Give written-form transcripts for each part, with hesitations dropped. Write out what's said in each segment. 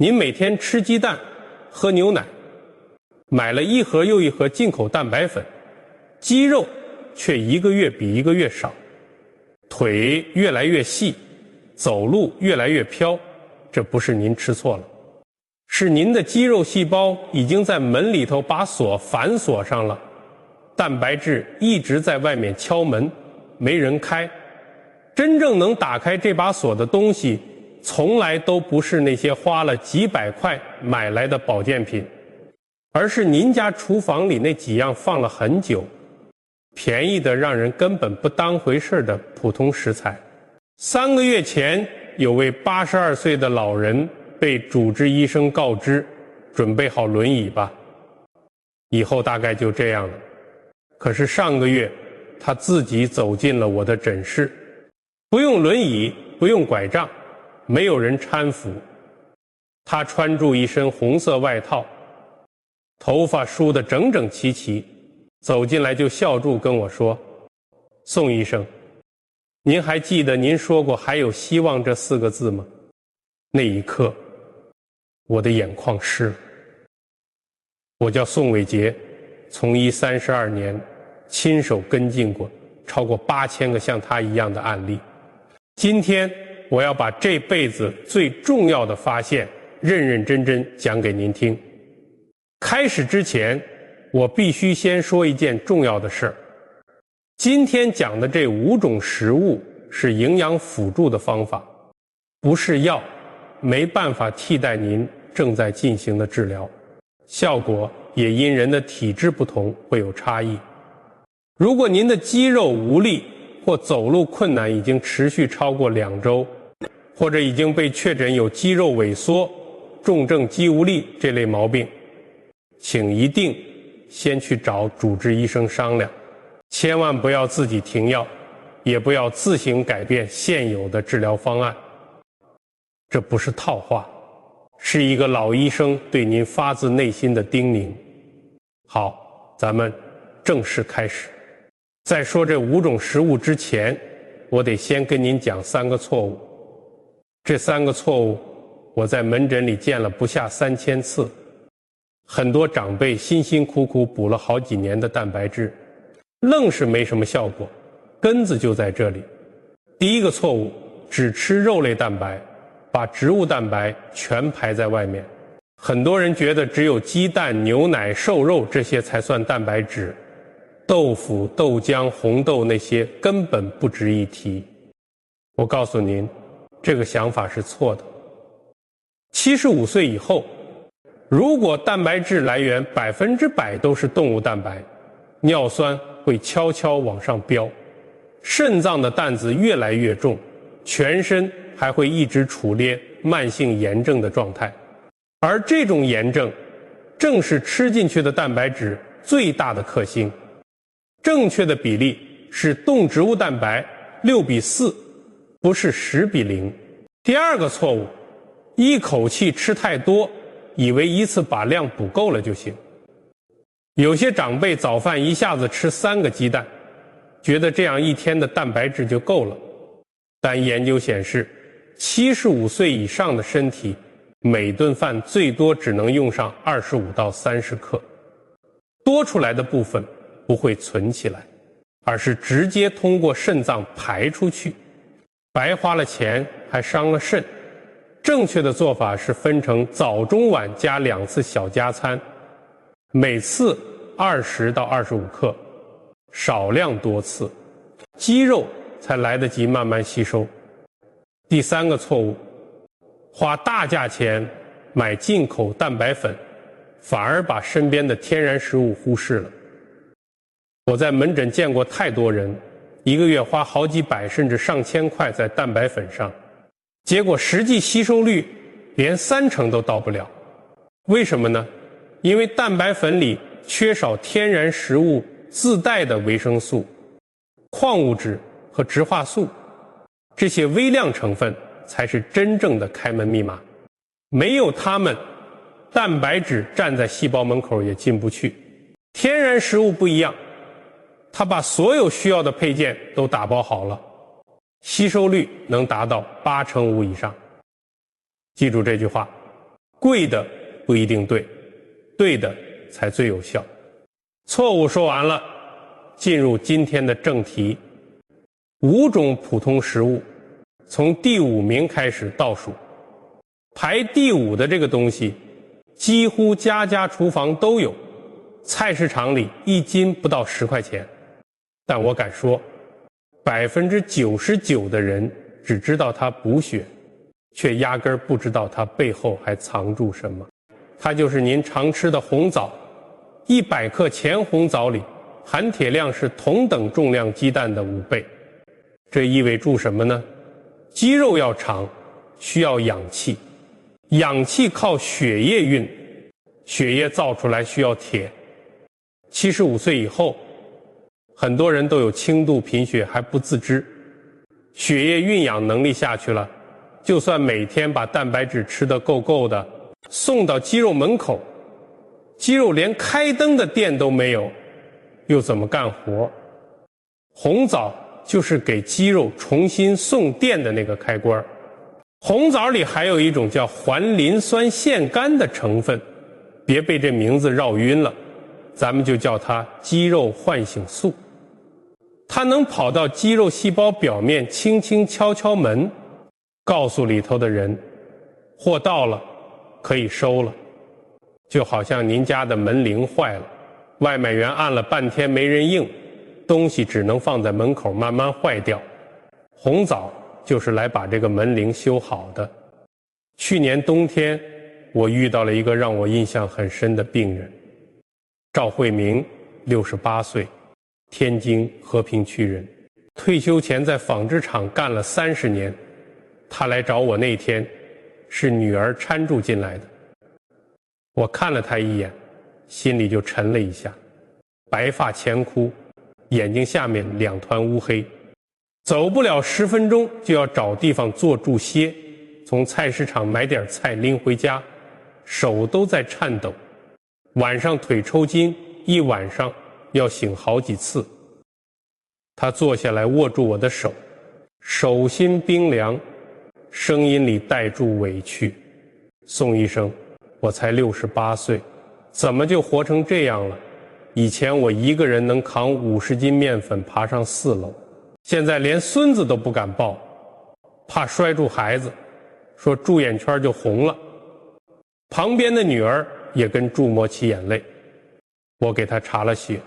您每天吃鸡蛋、喝牛奶，买了一盒又一盒进口蛋白粉，肌肉却一个月比一个月少，腿越来越细，走路越来越飘，这不是您吃错了，是您的肌肉细胞已经在门里头把锁反锁上了，蛋白质一直在外面敲门，没人开。真正能打开这把锁的东西，从来都不是那些花了几百块买来的保健品，而是您家厨房里那几样放了很久，便宜的让人根本不当回事的普通食材。3个月前，有位82岁的老人被主治医生告知，准备好轮椅吧，以后大概就这样了。可是上个月，他自己走进了我的诊室，不用轮椅，不用拐杖，没有人搀扶。他穿着一身红色外套，头发梳得整整齐齐，走进来就笑住跟我说：“宋医生，您还记得您说过还有希望这4个字吗？”那一刻，我的眼眶湿了。我叫宋伟杰，从医32年，亲手跟进过超过8000个像他一样的案例。今天我要把这辈子最重要的发现认认真真讲给您听。开始之前，我必须先说一件重要的事儿。今天讲的这5种食物是营养辅助的方法，不是药，没办法替代您正在进行的治疗，效果也因人的体质不同会有差异。如果您的肌肉无力或走路困难已经持续超过2周，或者已经被确诊有肌肉萎缩、重症肌无力这类毛病，请一定先去找主治医生商量，千万不要自己停药，也不要自行改变现有的治疗方案。这不是套话，是一个老医生对您发自内心的叮咛。好，咱们正式开始。在说这5种食物之前，我得先跟您讲3个错误。这3个错误，我在门诊里见了不下3000次。很多长辈辛辛苦苦补了好几年的蛋白质，愣是没什么效果，根子就在这里。第一个错误，只吃肉类蛋白，把植物蛋白全排在外面。很多人觉得只有鸡蛋、牛奶、瘦肉这些才算蛋白质，豆腐、豆浆、红豆那些根本不值一提。我告诉您，这个想法是错的。75岁以后，如果蛋白质来源100%都是动物蛋白，尿酸会悄悄往上飙，肾脏的担子越来越重，全身还会一直处列慢性炎症的状态。而这种炎症正是吃进去的蛋白质最大的克星。正确的比例是动植物蛋白6:4，不是10:0。第二个错误，一口气吃太多，以为一次把量补够了就行。有些长辈早饭一下子吃3个鸡蛋，觉得这样一天的蛋白质就够了。但研究显示，75岁以上的身体每顿饭最多只能用上25到30克，多出来的部分不会存起来，而是直接通过肾脏排出去，白花了钱还伤了肾。正确的做法是分成早中晚加2次小加餐，每次20到25克，少量多次，肌肉才来得及慢慢吸收。第3个错误，花大价钱买进口蛋白粉，反而把身边的天然食物忽视了。我在门诊见过太多人，一个月花好几百甚至上千块在蛋白粉上，结果实际吸收率连30%都到不了。为什么呢？因为蛋白粉里缺少天然食物自带的维生素、矿物质和植化素，这些微量成分才是真正的开门密码。没有它们，蛋白质站在细胞门口也进不去。天然食物不一样，它把所有需要的配件都打包好了，吸收率能达到85%以上。记住这句话，贵的不一定对，对的才最有效。错误说完了，进入今天的正题。5种普通食物，从第5名开始倒数，排第5的这个东西几乎家家厨房都有，菜市场里1斤不到10块钱。但我敢说，99%的人只知道它补血，却压根儿不知道它背后还藏住什么。它就是您常吃的红枣。100克前红枣里含铁量是同等重量鸡蛋的5倍。这意味着什么呢？肌肉要长，需要氧气，氧气靠血液运，血液造出来需要铁。75岁以后，很多人都有轻度贫血还不自知，血液运氧能力下去了，就算每天把蛋白质吃得够够的，送到肌肉门口，肌肉连开灯的电都没有，又怎么干活？红枣就是给肌肉重新送电的那个开关。红枣里还有一种叫环磷酸腺苷的成分，别被这名字绕晕了，咱们就叫它肌肉唤醒素。它能跑到肌肉细胞表面轻轻敲门，告诉里头的人货到了，可以收了。就好像您家的门铃坏了，外卖员按了半天没人应，东西只能放在门口慢慢坏掉。红枣就是来把这个门铃修好的。去年冬天，我遇到了一个让我印象很深的病人，赵慧明，68岁，天津和平区人，退休前在纺织厂干了30年。他来找我那天，是女儿搀住进来的。我看了他一眼，心里就沉了一下。白发前枯，眼睛下面2团乌黑，走不了10分钟就要找地方坐住歇，从菜市场买点菜拎回家，手都在颤抖。晚上腿抽筋，一晚上要醒好几次。他坐下来握住我的手，手心冰凉，声音里带住委屈。宋医生，我才68岁，怎么就活成这样了？以前我一个人能扛50斤面粉爬上4楼，现在连孙子都不敢抱，怕摔住孩子，说住眼圈就红了。旁边的女儿也跟注抹起眼泪。我给她查了血，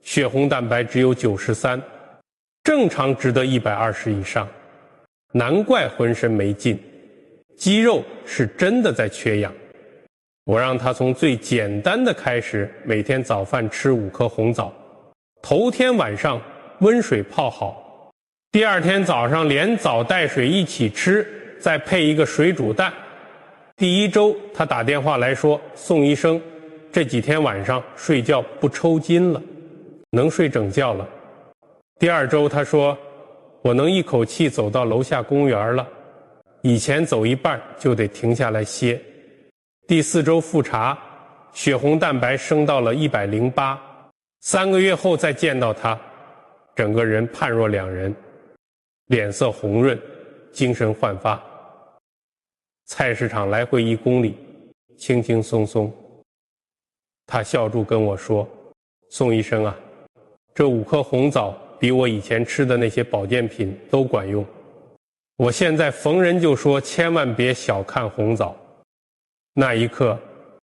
血红蛋白只有93，正常值得120以上，难怪浑身没劲，肌肉是真的在缺氧。我让他从最简单的开始，每天早饭吃5颗红枣，头天晚上温水泡好，第2天早上连枣带水一起吃，再配一个水煮蛋。第1周他打电话来说，宋医生，这几天晚上睡觉不抽筋了，能睡整觉了。第2周他说，我能一口气走到楼下公园了，以前走一半就得停下来歇。第4周复查，血红蛋白升到了108， 3个月后再见到他，整个人判若两人，脸色红润，精神焕发。菜市场来回1公里，轻轻松松。他笑住跟我说，宋医生啊，这5颗红枣比我以前吃的那些保健品都管用，我现在逢人就说千万别小看红枣。那一刻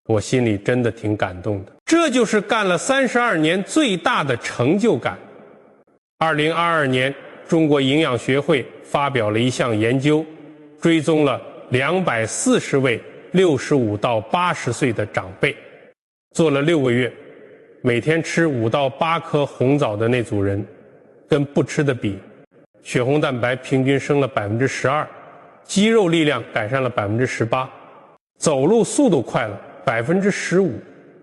我心里真的挺感动的，这就是干了32年最大的成就感。2022年中国营养学会发表了一项研究，追踪了240位65到80岁的长辈，做了6个月，每天吃5到8颗红枣的那组人跟不吃的比，血红蛋白平均升了12%，肌肉力量改善了18%，走路速度快了15%。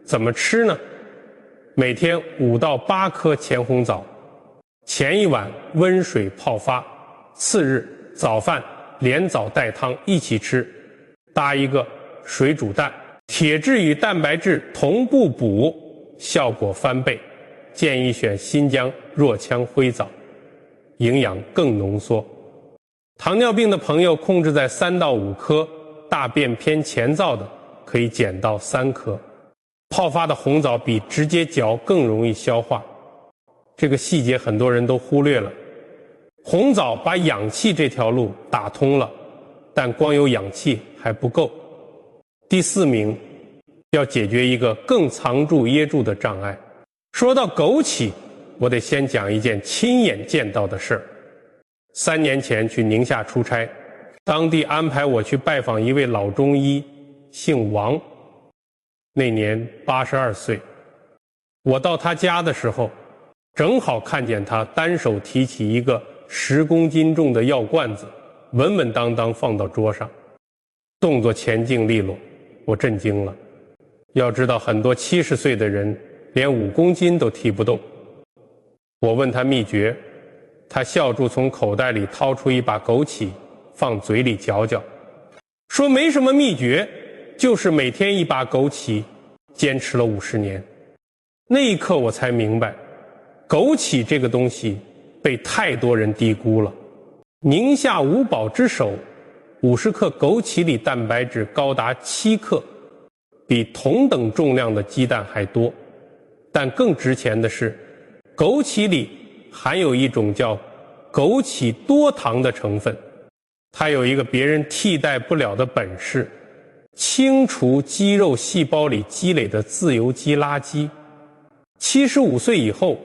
怎么吃呢？每天5到8颗前红枣，前一晚温水泡发，次日早饭连枣带汤一起吃，搭一个水煮蛋，铁质与蛋白质同步补，效果翻倍。建议选新疆若羌灰枣，营养更浓缩。糖尿病的朋友控制在3到5颗，大便偏前燥的可以减到3克。泡发的红枣比直接嚼更容易消化，这个细节很多人都忽略了。红枣把氧气这条路打通了，但光有氧气还不够。第4名，要解决一个更藏住掖住的障碍。说到枸杞，我得先讲一件亲眼见到的事儿。3年前去宁夏出差，当地安排我去拜访一位老中医，姓王，那年82岁。我到他家的时候，正好看见他单手提起一个10公斤重的药罐子，稳稳当当放到桌上，动作前劲利落，我震惊了。要知道很多70岁的人连5公斤都提不动。我问他秘诀，他笑住从口袋里掏出一把枸杞，放嘴里嚼嚼，说没什么秘诀，就是每天一把枸杞，坚持了50年。那一刻我才明白，枸杞这个东西被太多人低估了。宁夏五宝之首50克枸杞里蛋白质高达7克，比同等重量的鸡蛋还多。但更值钱的是，枸杞里含有一种叫枸杞多糖的成分，它有一个别人替代不了的本事，清除肌肉细胞里积累的自由基垃圾。75岁以后，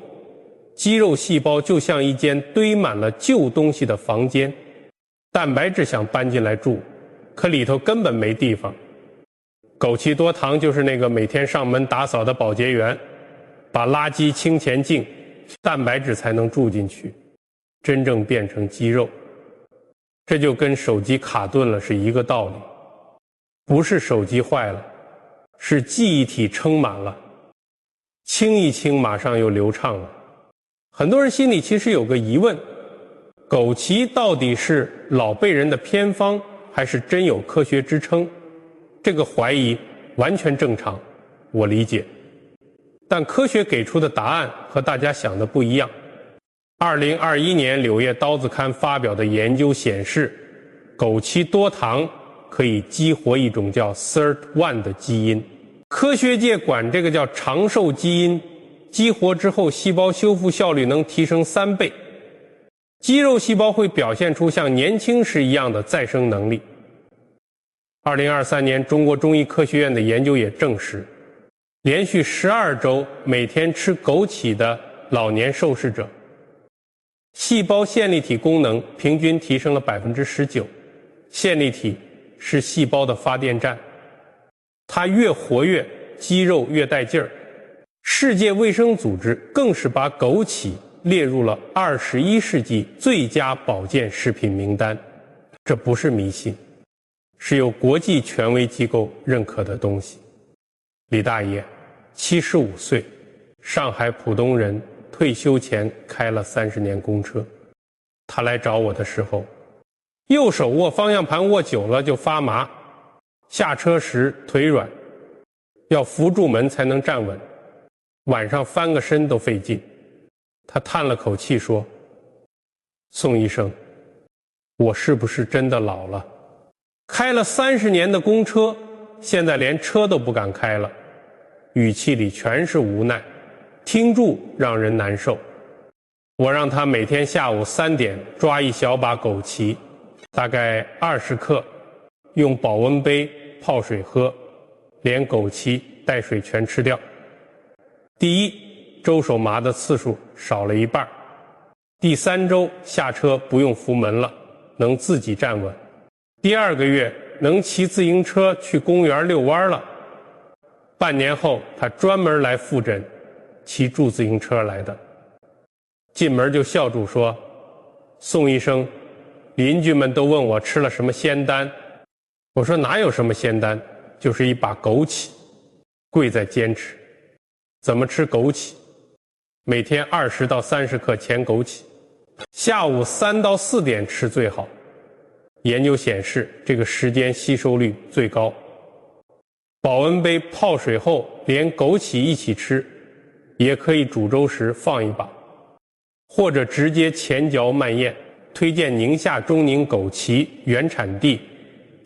肌肉细胞就像一间堆满了旧东西的房间，蛋白质想搬进来住，可里头根本没地方。枸杞多糖就是那个每天上门打扫的保洁员，把垃圾清前净，蛋白质才能住进去，真正变成肌肉。这就跟手机卡顿了是一个道理，不是手机坏了，是记忆体撑满了，清一清马上又流畅了。很多人心里其实有个疑问，枸杞到底是老辈人的偏方，还是真有科学支撑？这个怀疑完全正常，我理解。但科学给出的答案和大家想的不一样。2021年《柳叶刀子刊》发表的研究显示，枸杞多糖可以激活一种叫 SIRT1 的基因，科学界管这个叫长寿基因，激活之后细胞修复效率能提升3倍，肌肉细胞会表现出像年轻时一样的再生能力。2023年中国中医科学院的研究也证实，连续12周每天吃枸杞的老年受试者，细胞线粒体功能平均提升了 19%。 线粒体是细胞的发电站，它越活跃，肌肉越带劲儿。世界卫生组织更是把枸杞列入了21世纪最佳保健食品名单。这不是迷信，是由国际权威机构认可的东西。李大爷75岁，上海浦东人，退休前开了30年公车。他来找我的时候，右手握方向盘握久了就发麻，下车时腿软，要扶住门才能站稳，晚上翻个身都费劲。他叹了口气说，宋医生，我是不是真的老了？开了30年的公车，现在连车都不敢开了，语气里全是无奈，听住让人难受。我让他每天下午3点抓一小把枸杞，大概20克，用保温杯泡水喝，连枸杞带水全吃掉。第一周手麻的次数少了一半，第3周下车不用扶门了，能自己站稳。第2个月能骑自行车去公园遛弯了。半年后他专门来复诊，骑助自行车来的。进门就笑住说，宋医生，邻居们都问我吃了什么仙丹。我说哪有什么仙丹，就是一把枸杞，贵在坚持。怎么吃枸杞？每天20到30克前枸杞，下午3到4点吃最好。研究显示，这个时间吸收率最高。保温杯泡水后连枸杞一起吃，也可以煮粥时放一把，或者直接前嚼慢咽。推荐宁夏中宁枸杞原产地，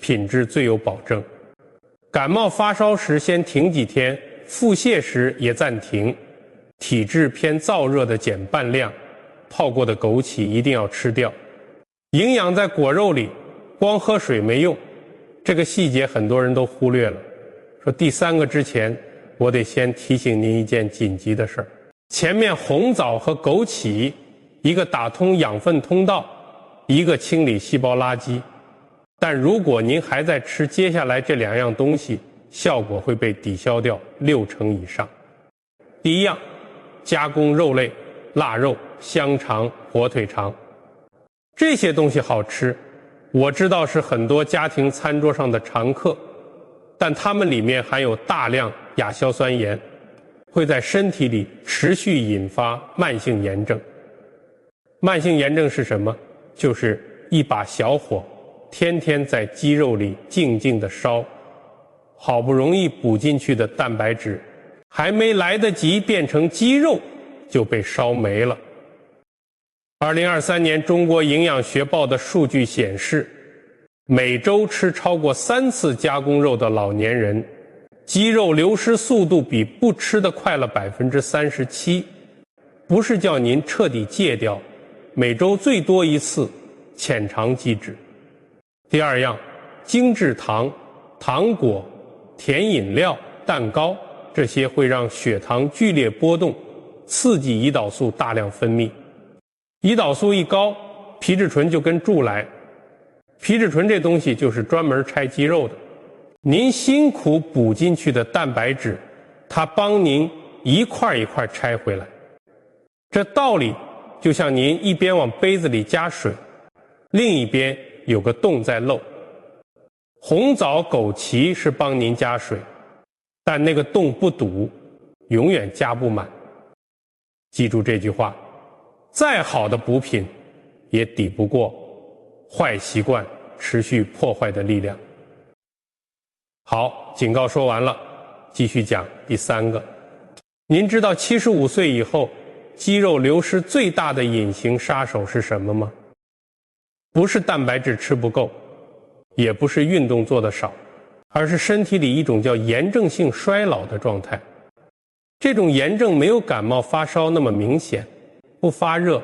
品质最有保证。感冒发烧时先停几天，腹泻时也暂停。体质偏燥热的减半量，泡过的枸杞一定要吃掉。营养在果肉里，光喝水没用。这个细节很多人都忽略了。说第3个之前，我得先提醒您一件紧急的事儿。前面红枣和枸杞，一个打通养分通道，一个清理细胞垃圾。但如果您还在吃接下来这2样东西，效果会被抵消掉60%以上。第一样，加工肉类、腊肉、香肠、火腿肠，这些东西好吃，我知道是很多家庭餐桌上的常客，但它们里面含有大量亚硝酸盐，会在身体里持续引发慢性炎症。慢性炎症是什么？就是一把小火，天天在肌肉里静静地烧，好不容易补进去的蛋白质，还没来得及变成肌肉，就被烧没了。2023年中国营养学报的数据显示，每周吃超过3次加工肉的老年人，肌肉流失速度比不吃的快了37%。不是叫您彻底戒掉，每周最多1次浅尝即止。第二样，精制糖、糖果、甜饮料、蛋糕，这些会让血糖剧烈波动，刺激胰岛素大量分泌。胰岛素一高，皮质醇就跟猪来。皮质醇这东西就是专门拆肌肉的。您辛苦补进去的蛋白质，它帮您一块一块拆回来。这道理就像您一边往杯子里加水，另一边有个洞在漏。红枣、枸杞是帮您加水，但那个洞不堵，永远加不满。记住这句话，再好的补品也抵不过坏习惯持续破坏的力量。好，警告说完了，继续讲第3个。您知道75岁以后肌肉流失最大的隐形杀手是什么吗？不是蛋白质吃不够，也不是运动做得少，而是身体里一种叫炎症性衰老的状态。这种炎症没有感冒发烧那么明显，不发热，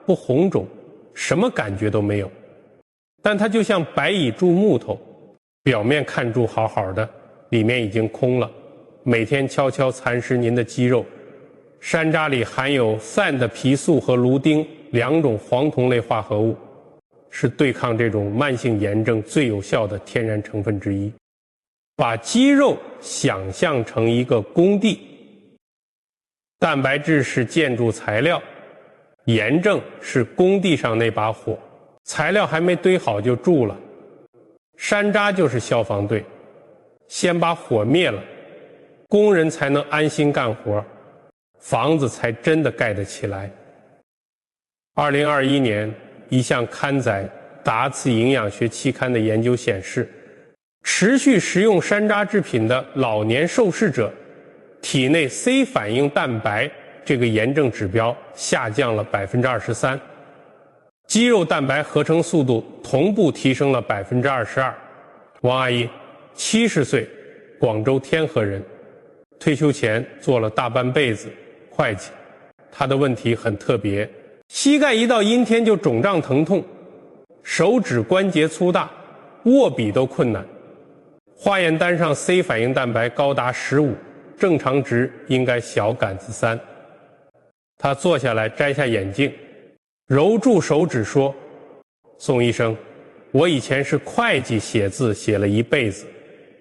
不红肿，什么感觉都没有。但它就像白蚁蛀木头，表面看住好好的，里面已经空了，每天悄悄蚕食您的肌肉。山楂里含有散的皮素和芦丁2种黄酮类化合物，是对抗这种慢性炎症最有效的天然成分之一。把肌肉想象成一个工地，蛋白质是建筑材料，炎症是工地上那把火，材料还没堆好就住了。山楂就是消防队，先把火灭了，工人才能安心干活，房子才真的盖得起来。2021年，一项刊载《达次营养学期刊》的研究显示，持续食用山楂制品的老年受试者，体内 C 反应蛋白这个炎症指标下降了23%，肌肉蛋白合成速度同步提升了22%。王阿姨70岁，广州天河人，退休前做了大半辈子会计。她的问题很特别，膝盖一到阴天就肿胀疼痛，手指关节粗大，握笔都困难。化验单上 C 反应蛋白高达15，正常值应该小杆子3。他坐下来摘下眼镜，揉住手指说：宋医生，我以前是会计，写字写了一辈子，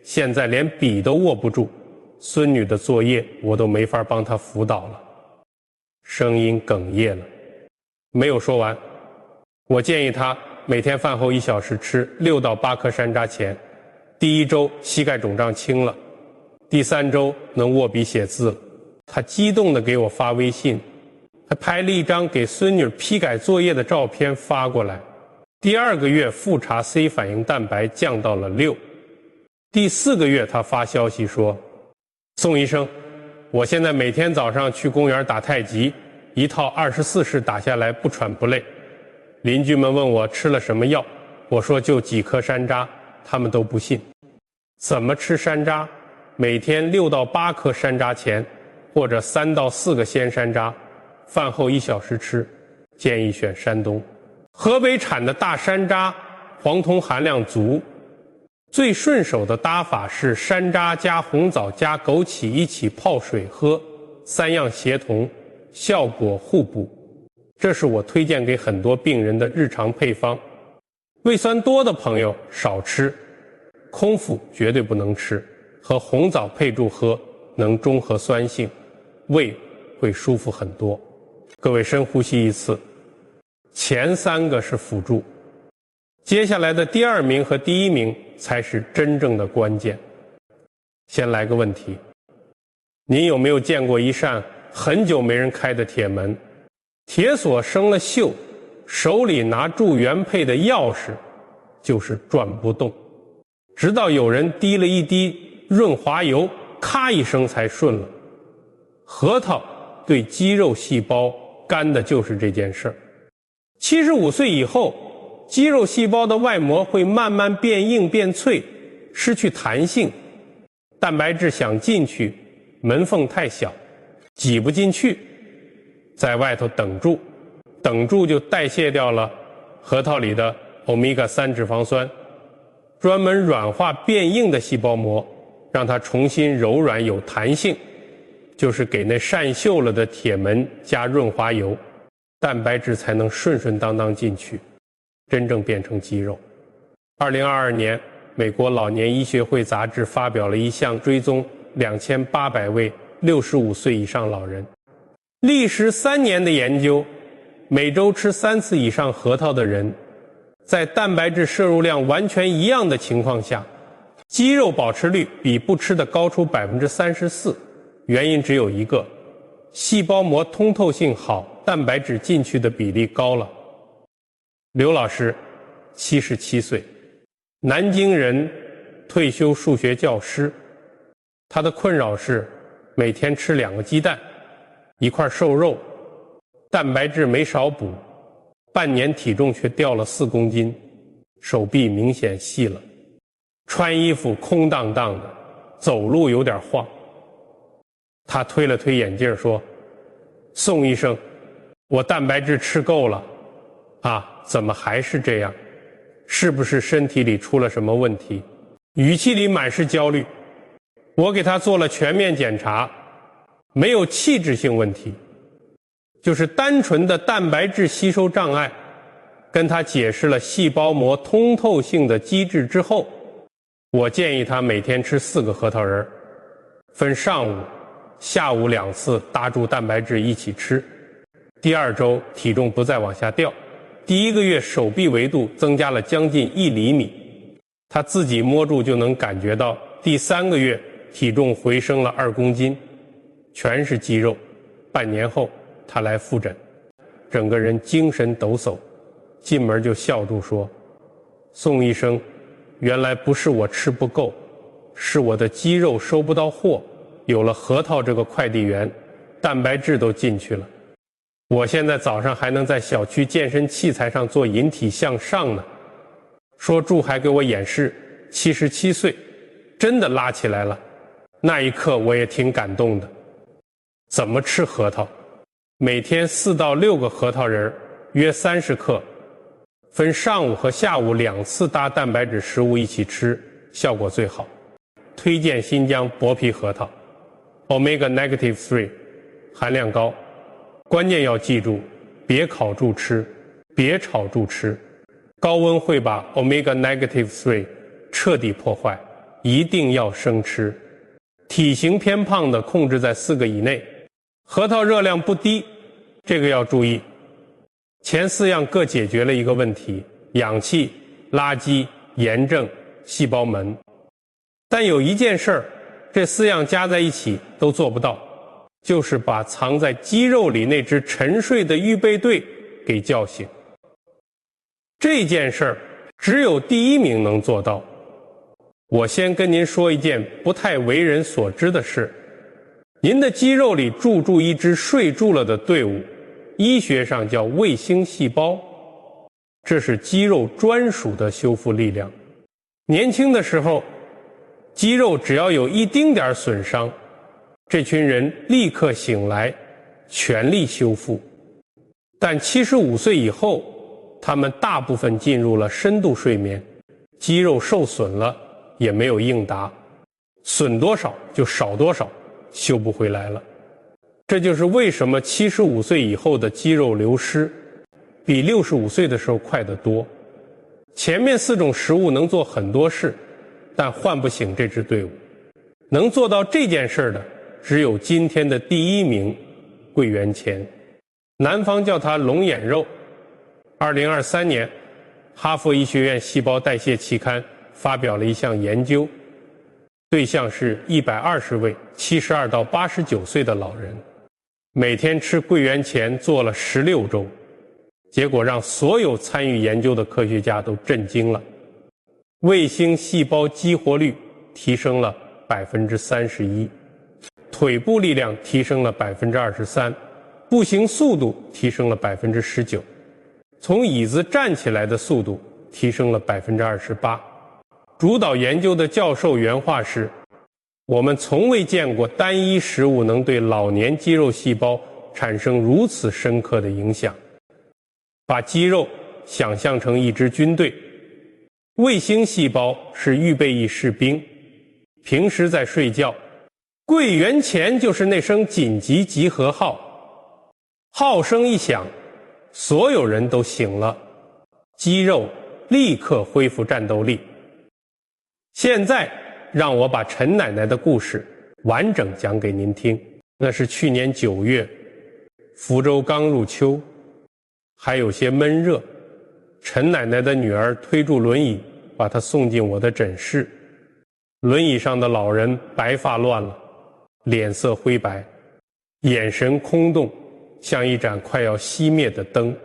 现在连笔都握不住，孙女的作业我都没法帮她辅导了。声音哽咽了，没有说完。我建议她每天饭后1小时吃6到8颗山楂钱，第1周膝盖肿胀轻了，第3周能握笔写字了。她激动地给我发微信，还拍了一张给孙女批改作业的照片发过来。第2个月复查 C 反应蛋白降到了6，第4个月他发消息说：宋医生，我现在每天早上去公园打太极，一套24式打下来不喘不累。邻居们问我吃了什么药，我说就几颗山楂，他们都不信。怎么吃山楂？每天6到8颗山楂前，或者3到4个鲜山楂，饭后1小时吃，建议选山东。河北产的大山楂黄酮含量足，最顺手的搭法是山楂加红枣加枸杞一起泡水喝，3样协同，效果互补。这是我推荐给很多病人的日常配方。胃酸多的朋友少吃，空腹绝对不能吃，和红枣配住喝，能中和酸性，胃会舒服很多。各位深呼吸一次，前3个是辅助，接下来的第2名和第1名才是真正的关键。先来个问题，您有没有见过一扇很久没人开的铁门，铁锁生了锈，手里拿住原配的钥匙就是转不动，直到有人滴了一滴润滑油，咔一声才顺了。核桃对肌肉细胞干的就是这件事儿。75岁以后，肌肉细胞的外膜会慢慢变硬变脆，失去弹性，蛋白质想进去，门缝太小，挤不进去，在外头等住就代谢掉了核桃里的欧米伽3脂肪酸，专门软化变硬的细胞膜，让它重新柔软有弹性，就是给那扇锈了的铁门加润滑油，蛋白质才能顺顺当当进去，真正变成肌肉。2022年，美国老年医学会杂志发表了一项追踪2800位65岁以上老人，历时3年的研究，每周吃3次以上核桃的人，在蛋白质摄入量完全一样的情况下，肌肉保持率比不吃的高出34%。原因只有一个，细胞膜通透性好，蛋白质进去的比例高了。刘老师77岁，南京人，退休数学教师，他的困扰是每天吃2个鸡蛋，1块瘦肉，蛋白质没少补，半年体重却掉了4公斤，手臂明显细了，穿衣服空荡荡的，走路有点晃。他推了推眼镜说，宋医生，我蛋白质吃够了啊，怎么还是这样？是不是身体里出了什么问题？语气里满是焦虑。我给他做了全面检查，没有器质性问题，就是单纯的蛋白质吸收障碍。跟他解释了细胞膜通透性的机制之后，我建议他每天吃4个核桃仁，分上午、下午2次搭住蛋白质一起吃。第2周体重不再往下掉，第1个月手臂围度增加了将近1厘米，他自己摸住就能感觉到。第3个月体重回升了2公斤，全是肌肉。半年后他来复诊，整个人精神抖擞，进门就笑住说，宋医生，原来不是我吃不够，是我的肌肉收不到货，有了核桃这个快递员，蛋白质都进去了。我现在早上还能在小区健身器材上做引体向上呢。说住还给我演示，77岁，真的拉起来了。那一刻我也挺感动的。怎么吃核桃？每天4到6个核桃仁，约30克，分上午和下午2次搭蛋白质食物一起吃，效果最好。推荐新疆薄皮核桃 ，Omega-3 含量高。关键要记住，别烤住吃，别炒住吃，高温会把 Omega-3 彻底破坏，一定要生吃。体型偏胖的控制在4个以内。核桃热量不低，这个要注意。前4样各解决了一个问题：氧气、垃圾、炎症、细胞门。但有一件事儿，这4样加在一起都做不到，就是把藏在肌肉里那支沉睡的预备队给叫醒。这件事儿只有第1名能做到。我先跟您说一件不太为人所知的事，您的肌肉里住一支睡住了的队伍，医学上叫卫星细胞，这是肌肉专属的修复力量。年轻的时候，肌肉只要有一丁点损伤，这群人立刻醒来，全力修复。但75岁以后，他们大部分进入了深度睡眠，肌肉受损了也没有应答，损多少就少多少，修不回来了。这就是为什么75岁以后的肌肉流失比65岁的时候快得多。前面4种食物能做很多事，但唤不醒这支队伍。能做到这件事的只有今天的第1名桂圆钱，南方叫它龙眼肉。2023年，哈佛医学院细胞代谢期刊发表了一项研究，对象是120位72到89岁的老人，每天吃桂圆钱做了16周，结果让所有参与研究的科学家都震惊了。卫星细胞激活率提升了31%，腿部力量提升了23%，步行速度提升了19%，从椅子站起来的速度提升了28%。主导研究的教授原话是：我们从未见过单一食物能对老年肌肉细胞产生如此深刻的影响。把肌肉想象成一支军队，卫星细胞是预备役士兵，平时在睡觉，桂圆钱就是那声紧急集合号，号声一响，所有人都醒了，肌肉立刻恢复战斗力。现在让我把陈奶奶的故事完整讲给您听。那是去年9月，福州刚入秋，还有些闷热，陈奶奶的女儿推住轮椅把她送进我的诊室。轮椅上的老人白发乱了，脸色灰白，眼神空洞，像一盏快要熄灭的灯。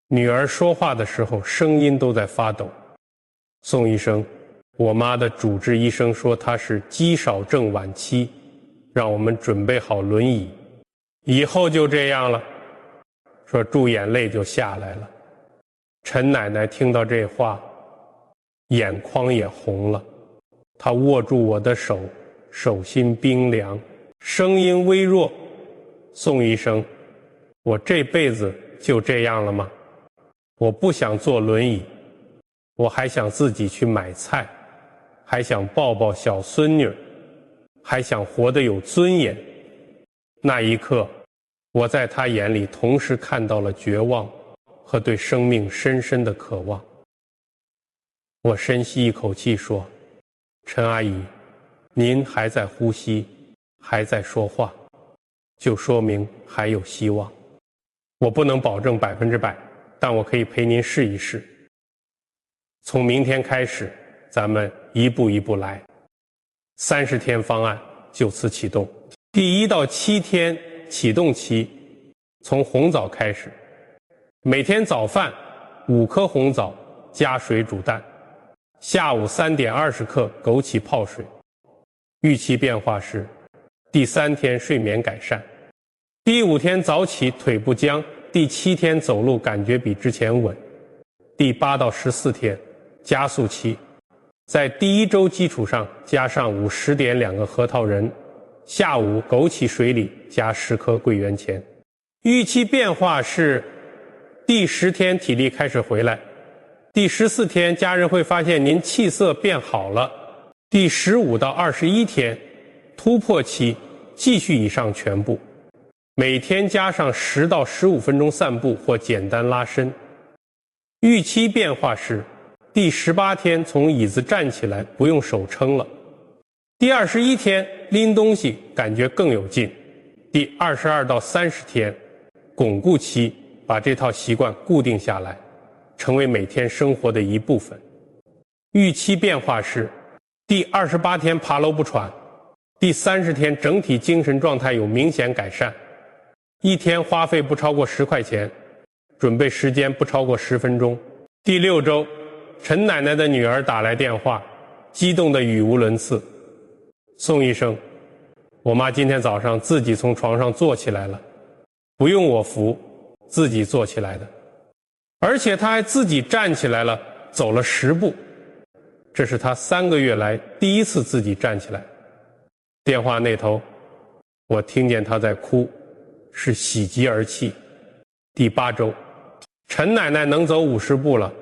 女儿说话的时候声音都在发抖。宋医生，我妈的主治医生说她是肌少症晚期，让我们准备好轮椅，以后就这样了。说住眼泪就下来了。陈奶奶听到这话，眼眶也红了，她握住我的手，手心冰凉，声音微弱：宋医生，我这辈子就这样了吗？我不想坐轮椅，我还想自己去买菜，还想抱抱小孙女，还想活得有尊严。那一刻，我在他眼里同时看到了绝望和对生命深深的渴望。我深吸一口气说：陈阿姨，您还在呼吸，还在说话，就说明还有希望。我不能保证100%，但我可以陪您试一试。从明天开始，咱们一步一步来。30天方案就此启动。第1到7天启动期从红枣开始，每天早饭5颗红枣加水煮蛋，下午3点20克枸杞泡水。预期变化是：第3天睡眠改善，第5天早起腿不僵，第7天走路感觉比之前稳，第8到14天加速期，在第1周基础上加上午10点2个核桃仁，下午枸杞水里加10颗桂圆钱。预期变化是：第10天体力开始回来，第14天家人会发现您气色变好了，第15到21天突破期，继续以上全部，每天加上10到15分钟散步或简单拉伸。预期变化是：第18天从椅子站起来不用手撑了，第21天拎东西感觉更有劲，第22到30天巩固期，把这套习惯固定下来，成为每天生活的一部分。预期变化是：第28天爬楼不喘，第30天整体精神状态有明显改善，一天花费不超过10块钱，准备时间不超过10分钟。第6周，陈奶奶的女儿打来电话，激动得语无伦次：宋医生，我妈今天早上自己从床上坐起来了，不用我扶，自己坐起来的，而且她还自己站起来了，走了10步。这是他3个月来第一次自己站起来。电话那头，我听见他在哭，是喜极而泣。第8周，陈奶奶能走50步了，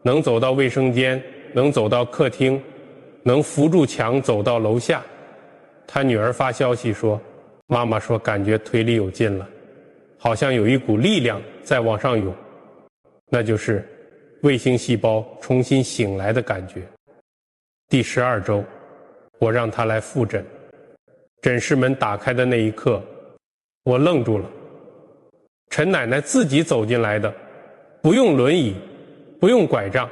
能走到卫生间，能走到客厅，能扶住墙走到楼下。她女儿发消息说，妈妈说感觉腿里有劲了，好像有一股力量在往上涌，那就是卫星细胞重新醒来的感觉。第12周，我让她来复诊，诊室门打开的那一刻，我愣住了。陈奶奶自己走进来的，不用轮椅，不用拐杖，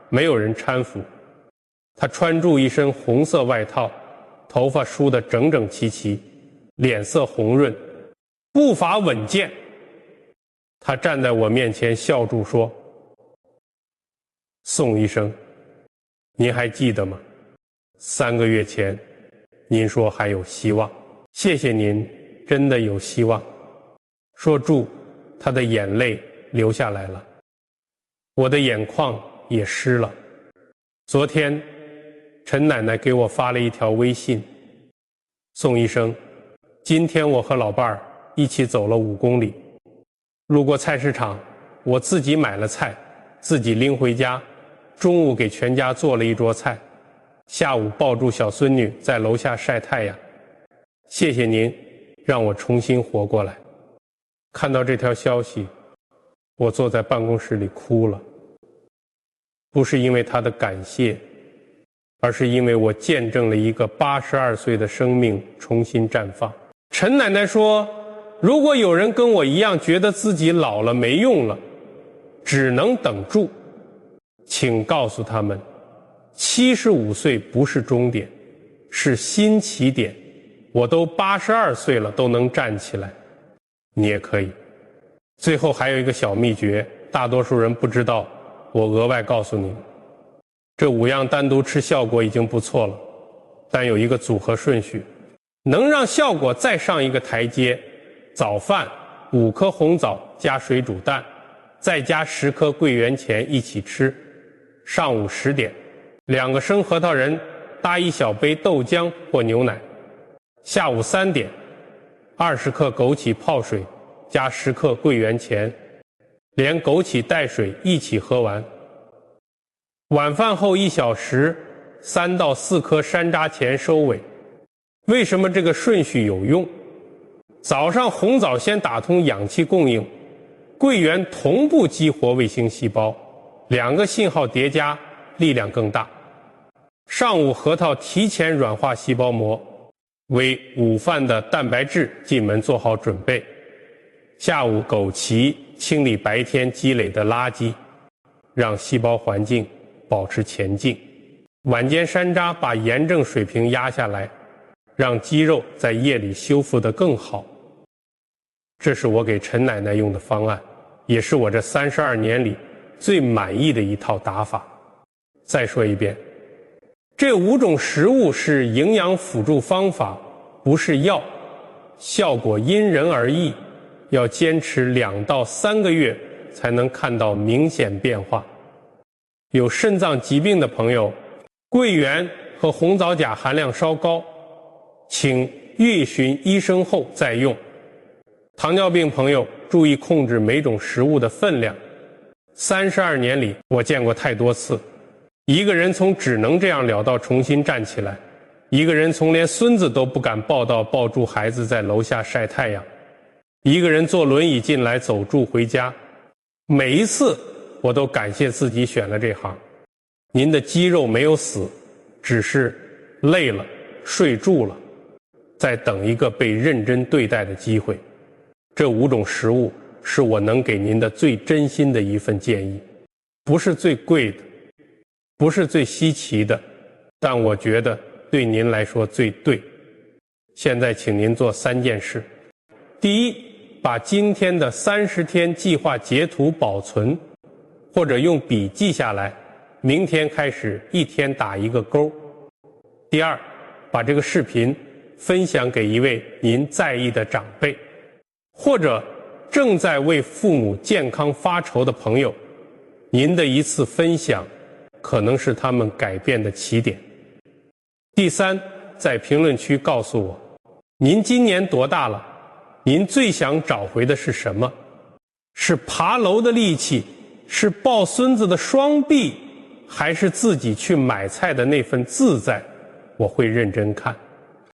没有人搀扶。她穿着一身红色外套，头发梳得整整齐齐，脸色红润，步伐稳健。她站在我面前笑住说，宋医生，您还记得吗？3个月前您说还有希望，谢谢您，真的有希望。说住，他的眼泪流下来了，我的眼眶也湿了。昨天陈奶奶给我发了一条微信，宋医生，今天我和老伴儿一起走了5公里，路过菜市场，我自己买了菜，自己拎回家，中午给全家做了一桌菜，下午抱住小孙女在楼下晒太阳。谢谢您，让我重新活过来。看到这条消息，我坐在办公室里哭了，不是因为他的感谢，而是因为我见证了一个82岁的生命重新绽放。陈奶奶说，如果有人跟我一样觉得自己老了没用了，只能等住，请告诉他们，75岁不是终点，是新起点。我都82岁了，都能站起来，你也可以。最后还有一个小秘诀，大多数人不知道，我额外告诉你，这5样单独吃效果已经不错了，但有一个组合顺序，能让效果再上一个台阶。早饭5颗红枣加水煮蛋，再加10颗桂圆钱一起吃。上午10点，2个生核桃仁搭1小杯豆浆或牛奶。下午3点，20克枸杞泡水加10克桂圆钱，连枸杞带水一起喝完。晚饭后1小时，3到4颗山楂钱收尾。为什么这个顺序有用？早上红枣先打通氧气供应，桂圆同步激活卫星细胞，2个信号叠加，力量更大。上午核桃提前软化细胞膜，为午饭的蛋白质进门做好准备。下午枸杞清理白天积累的垃圾，让细胞环境保持前进。晚间山楂把炎症水平压下来，让肌肉在夜里修复得更好。这是我给陈奶奶用的方案，也是我这32年里最满意的一套打法。再说一遍，这5种食物是营养辅助方法，不是药，效果因人而异，要坚持2到3个月才能看到明显变化。有肾脏疾病的朋友，桂圆和红枣钾含量稍高，请阅询医生后再用。糖尿病朋友注意控制每种食物的分量。32年里，我见过太多次，一个人从只能这样了到重新站起来，一个人从连孙子都不敢抱到抱住孩子在楼下晒太阳，一个人坐轮椅进来走住回家。每一次我都感谢自己选了这行。您的肌肉没有死，只是累了，睡住了，在等一个被认真对待的机会。这5种食物是我能给您的最真心的一份建议，不是最贵的，不是最稀奇的，但我觉得对您来说最对。现在请您做3件事。第一，把今天的30天计划截图保存，或者用笔记下来，明天开始一天打1个勾。第二，把这个视频分享给一位您在意的长辈，或者正在为父母健康发愁的朋友。您的一次分享可能是他们改变的起点。第三，在评论区告诉我，您今年多大了？您最想找回的是什么？是爬楼的力气，是抱孙子的双臂，还是自己去买菜的那份自在？我会认真看，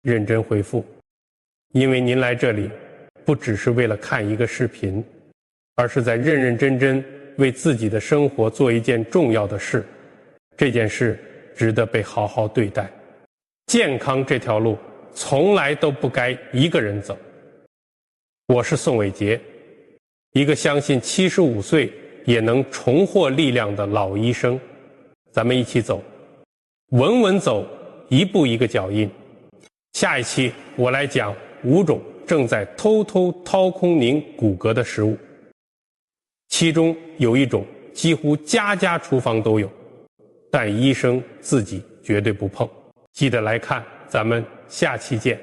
认真回复。因为您来这里不只是为了看一个视频，而是在认认真真为自己的生活做一件重要的事，这件事值得被好好对待。健康这条路从来都不该一个人走。我是宋伟杰，一个相信75岁也能重获力量的老医生。咱们一起走，稳稳走，一步一个脚印。下一期我来讲5种正在偷偷掏空您骨骼的食物，其中有一种几乎家家厨房都有，但医生自己绝对不碰。记得来看，咱们下期见。